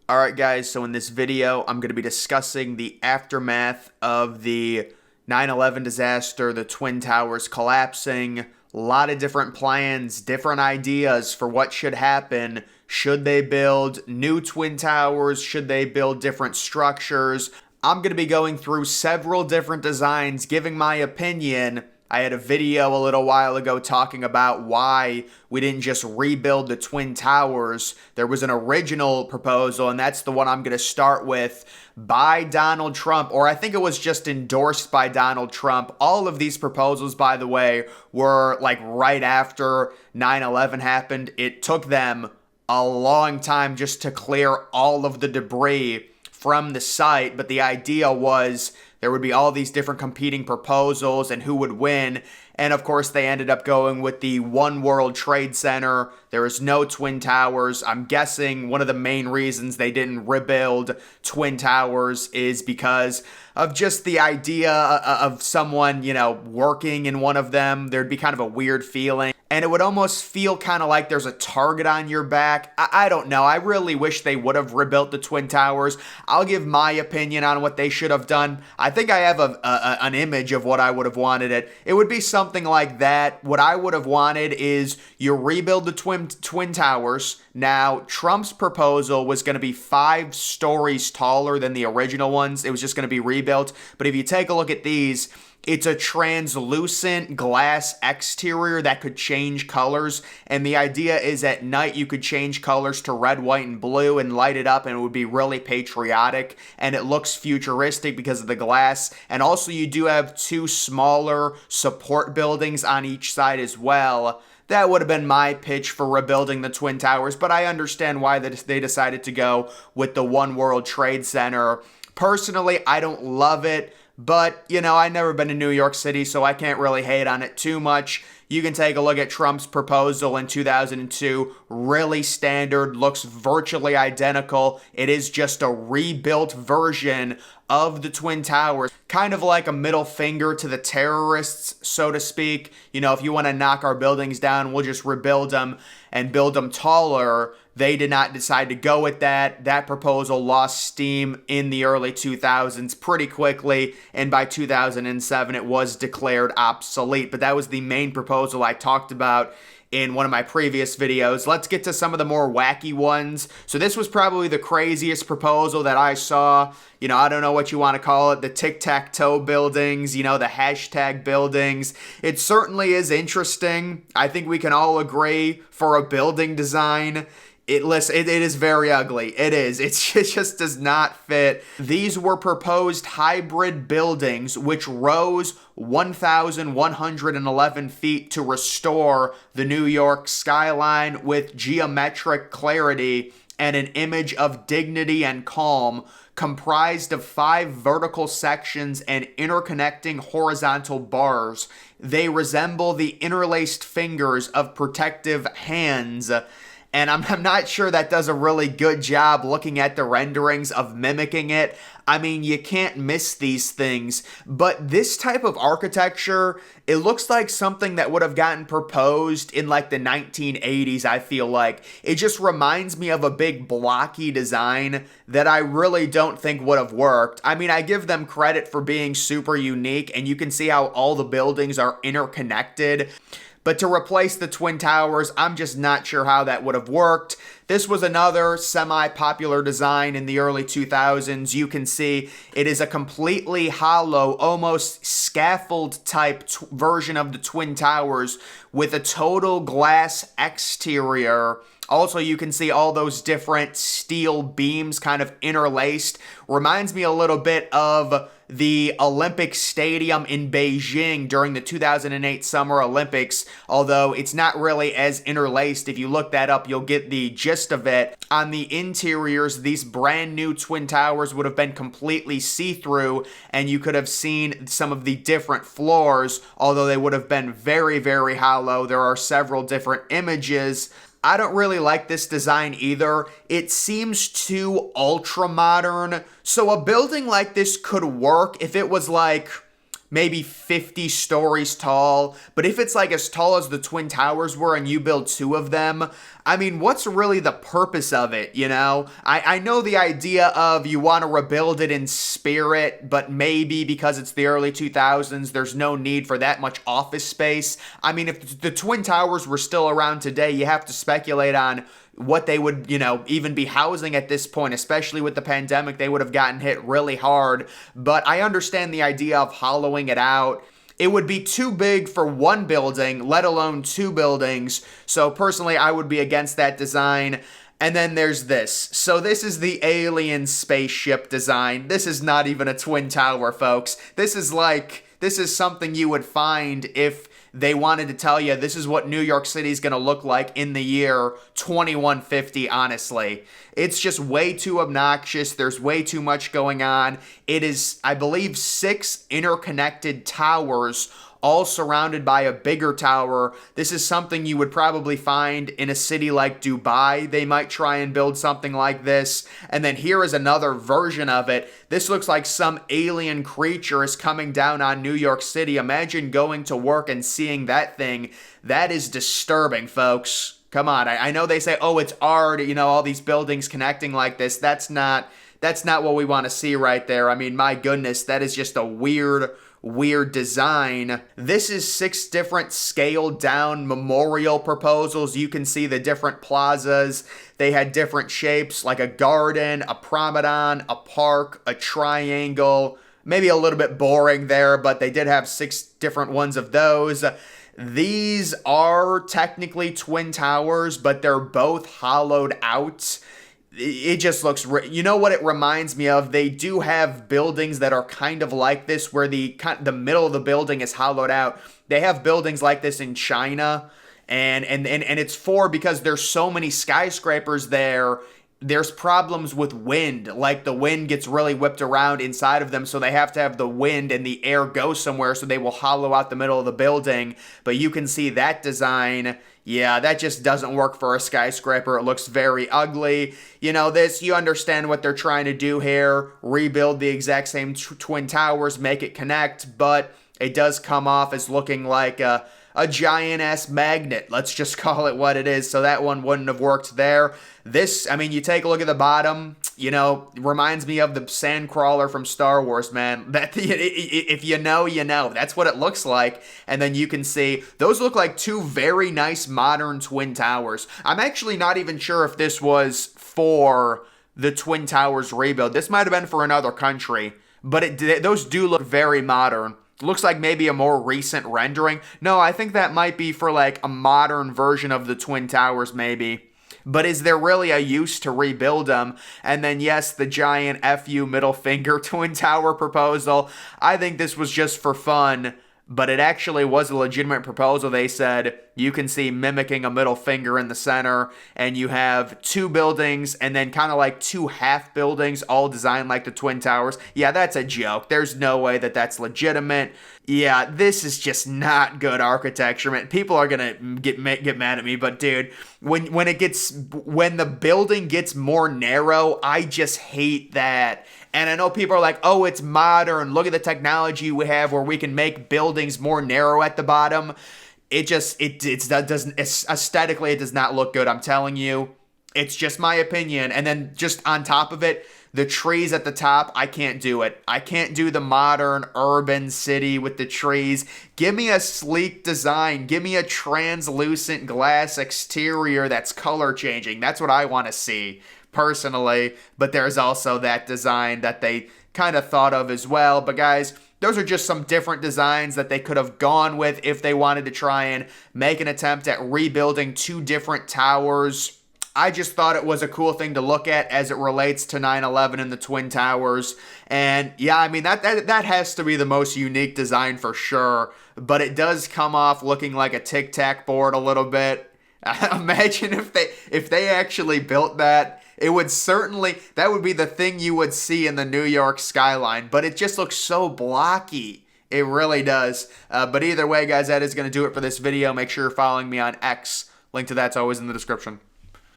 Alright guys, so in this video, I'm going to be discussing the aftermath of the 9/11 disaster, the Twin Towers collapsing, a lot of different plans, different ideas for what should happen. Should they build new Twin Towers? Should they build different structures? I'm going to be going through several different designs, giving my opinion. I had a video a little while ago talking about why we didn't just rebuild the Twin Towers. There was an original proposal, and that's the one I'm going to start with, by Donald Trump, or I think it was just endorsed by Donald Trump. All of these proposals, by the way, were like right after 9/11 happened. It took them a long time just to clear all of the debris from the site, but the idea was there would be all these different competing proposals and who would win. And of course, they ended up going with the One World Trade Center. There was no Twin Towers. I'm guessing one of the main reasons they didn't rebuild Twin Towers is because of just the idea of someone, working in one of them. There'd be kind of a weird feeling. And it would almost feel kind of like there's a target on your back. I don't know. I really wish they would have rebuilt the Twin Towers. I'll give my opinion on what they should have done. I think I have an image of what I would have wanted it. It would be something like that. What I would have wanted is you rebuild the Twin Towers. Now, Trump's proposal was going to be 5 stories taller than the original ones. It was just going to be rebuilt. But if you take a look at these, it's a translucent glass exterior that could change colors, and the idea is at night you could change colors to red, white, and blue and light it up, and it would be really patriotic, and it looks futuristic because of the glass. And also you do have 2 smaller support buildings on each side as well. That would have been my pitch for rebuilding the Twin Towers, but I understand why they decided to go with the One World Trade Center. Personally, I don't love it. But, I've never been to New York City, so I can't really hate on it too much. You can take a look at Trump's proposal in 2002. Really standard, looks virtually identical. It is just a rebuilt version of the Twin Towers. Kind of like a middle finger to the terrorists, so to speak. If you want to knock our buildings down, we'll just rebuild them and build them taller. They did not decide to go with that. That proposal lost steam in the early 2000s pretty quickly, and by 2007 it was declared obsolete. But that was the main proposal I talked about in one of my previous videos. Let's get to some of the more wacky ones. So this was probably the craziest proposal that I saw. I don't know what you want to call it, the tic-tac-toe buildings, the hashtag buildings. It certainly is interesting. I think we can all agree for a building design, it is very ugly. It is. It just does not fit. These were proposed hybrid buildings which rose 1,111 feet to restore the New York skyline with geometric clarity and an image of dignity and calm, comprised of 5 vertical sections and interconnecting horizontal bars. They resemble the interlaced fingers of protective hands. And I'm not sure that does a really good job looking at the renderings of mimicking it. I mean, you can't miss these things. But this type of architecture, it looks like something that would have gotten proposed in like the 1980s, I feel like. It just reminds me of a big blocky design that I really don't think would have worked. I mean, I give them credit for being super unique, and you can see how all the buildings are interconnected. But to replace the Twin Towers, I'm just not sure how that would have worked. This was another semi-popular design in the early 2000s. You can see it is a completely hollow, almost scaffold-type version of the Twin Towers with a total glass exterior. Also, you can see all those different steel beams kind of interlaced. Reminds me a little bit of the Olympic Stadium in Beijing during the 2008 Summer Olympics, although it's not really as interlaced. If you look that up, you'll get the gist of it. On the interiors, these brand new Twin Towers would have been completely see-through, and you could have seen some of the different floors, although they would have been very, very hollow. There are several different images. I don't really like this design either. It seems too ultra modern. So a building like this could work if it was like maybe 50 stories tall. But if it's like as tall as the Twin Towers were and you build two of them, I mean, what's really the purpose of it, you know? I know the idea of you want to rebuild it in spirit, but maybe because it's the early 2000s, there's no need for that much office space. I mean, if the Twin Towers were still around today, you have to speculate on what they would, even be housing at this point, especially with the pandemic. They would have gotten hit really hard. But I understand the idea of hollowing it out. It would be too big for one building, let alone two buildings. So personally, I would be against that design. And then there's this. So this is the alien spaceship design. This is not even a twin tower, folks. This is something you would find if they wanted to tell you this is what New York City is going to look like in the year 2150, honestly. It's just way too obnoxious. There's way too much going on. It is, I believe, 6 interconnected towers, all surrounded by a bigger tower. This is something you would probably find in a city like Dubai. They might try and build something like this. And then here is another version of it. This looks like some alien creature is coming down on New York City. Imagine going to work and seeing that thing. That is disturbing, folks. Come on. I know they say, oh, it's art, all these buildings connecting like this. That's not what we want to see right there. I mean, my goodness, that is just a weird design. This is 6 different scaled down memorial proposals. You can see the different plazas. They had different shapes, like a garden, a promenade, a park, a triangle. Maybe a little bit boring there, but they did have 6 different ones of those. These are technically twin towers, but they're both hollowed out. It just looks, you know what it reminds me of? They do have buildings that are kind of like this, where the middle of the building is hollowed out. They have buildings like this in China, and it's because there's so many skyscrapers there. There's problems with wind, like the wind gets really whipped around inside of them, so they have to have the wind and the air go somewhere, so they will hollow out the middle of the building. But you can see that design. Yeah, that just doesn't work for a skyscraper. It looks very ugly. You understand what they're trying to do here. Rebuild the exact same twin towers, make it connect, but it does come off as looking like a giant-ass magnet. Let's just call it what it is. So that one wouldn't have worked there. This, you take a look at the bottom, reminds me of the Sandcrawler from Star Wars, man. That if you know, you know. That's what it looks like. And then you can see, those look like 2 very nice modern twin towers. I'm actually not even sure if this was for the Twin Towers rebuild. This might have been for another country, but those do look very modern. Looks like maybe a more recent rendering. No, I think that might be for like a modern version of the Twin Towers, maybe. But is there really a use to rebuild them? And then, yes, the giant FU middle finger Twin Tower proposal. I think this was just for fun, but it actually was a legitimate proposal. They said you can see mimicking a middle finger in the center, and you have 2 buildings and then kind of like 2 half buildings all designed like the Twin Towers. Yeah, that's a joke. There's no way that that's legitimate. Yeah, this is just not good architecture, man. People are gonna get mad at me, but dude, when the building gets more narrow, I just hate that. And I know people are like, oh, it's modern. Look at the technology we have where we can make buildings more narrow at the bottom. Aesthetically, it does not look good. I'm telling you, it's just my opinion. And then just on top of it, the trees at the top, I can't do it. I can't do the modern urban city with the trees. Give me a sleek design. Give me a translucent glass exterior that's color changing. That's what I want to see, personally. But there's also that design that they kind of thought of as well. But guys, those are just some different designs that they could have gone with if they wanted to try and make an attempt at rebuilding 2 different towers. I just thought it was a cool thing to look at as it relates to 9/11 and the Twin Towers. And yeah, that has to be the most unique design for sure. But it does come off looking like a tic-tac board a little bit. Imagine if they actually built that. It would that would be the thing you would see in the New York skyline. But it just looks so blocky. It really does. But either way, guys, that is going to do it for this video. Make sure you're following me on X. Link to that's always in the description.